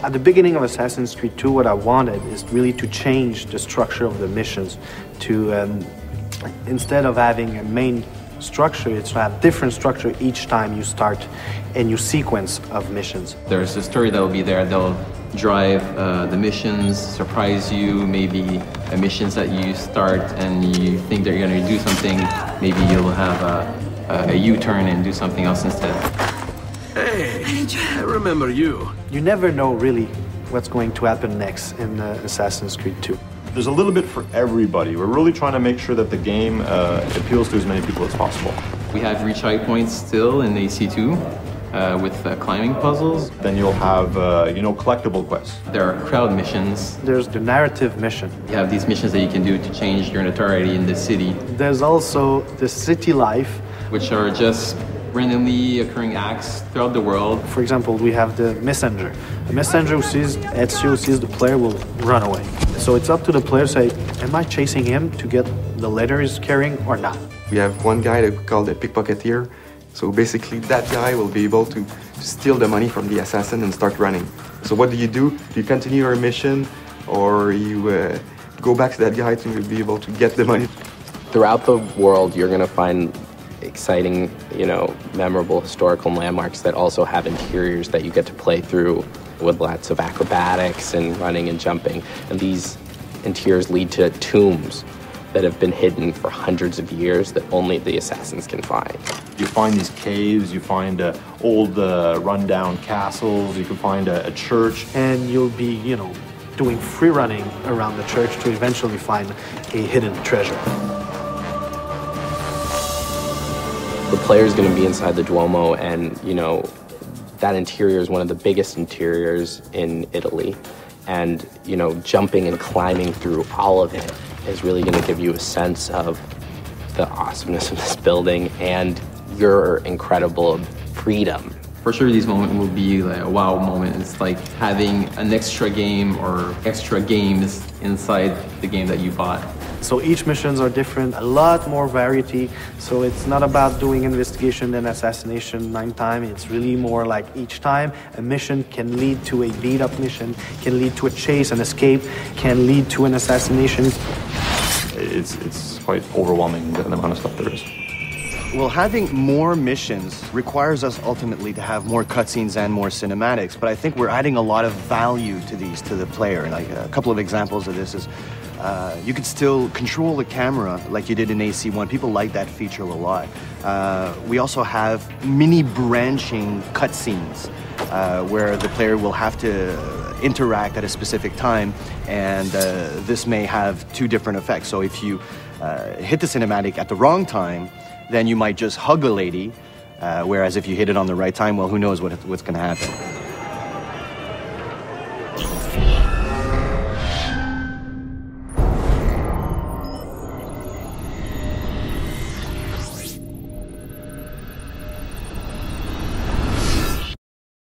At the beginning of Assassin's Creed 2, what I wanted is really to change the structure of the missions to, instead of having a main structure, it's to have different structure each time you start a new sequence of missions. There's a story that will be there. They'll drive the missions, surprise you, maybe missions that you start and you think that you're going to do something, maybe you'll have a U-turn and do something else instead. Hey, I remember you. You never know really what's going to happen next in Assassin's Creed 2. There's a little bit for everybody. We're really trying to make sure that the game appeals to as many people as possible. We have reach high points still in AC2 with climbing puzzles. Then you'll have, collectible quests. There are crowd missions. There's the narrative mission. You have these missions that you can do to change your notoriety in the city. There's also the city life, which are just randomly occurring acts throughout the world. For example, we have the messenger. The messenger who sees Ezio, sees the player, will run away. So it's up to the player to say, am I chasing him to get the letter he's carrying or not? We have one guy that we call the pickpocketeer. So basically that guy will be able to steal the money from the assassin and start running. So what do? Do you continue your mission, or you go back to that guy to be able to get the money? Throughout the world, you're going to find exciting, memorable historical landmarks that also have interiors that you get to play through with lots of acrobatics and running and jumping. And these interiors lead to tombs that have been hidden for hundreds of years that only the assassins can find. You find these caves, you find old rundown castles, you can find a church. And you'll be, doing free running around the church to eventually find a hidden treasure. The player's going to be inside the Duomo, and, that interior is one of the biggest interiors in Italy. And, jumping and climbing through all of it is really going to give you a sense of the awesomeness of this building and your incredible freedom. For sure, these moments will be like a wow moment. It's like having an extra game or extra games inside the game that you bought. So each missions are different, a lot more variety. So it's not about doing investigation and assassination 9 times. It's really more like each time a mission can lead to a beat-up mission, can lead to a chase, an escape, can lead to an assassination. It's quite overwhelming, the amount of stuff there is. Well, having more missions requires us ultimately to have more cutscenes and more cinematics, but I think we're adding a lot of value to these to the player. Like a couple of examples of this is you could still control the camera like you did in AC1. People like that feature a lot. We also have mini branching cutscenes where the player will have to interact at a specific time, and this may have 2 different effects. So if you hit the cinematic at the wrong time, then you might just hug a lady, whereas if you hit it on the right time, well, who knows what's going to happen.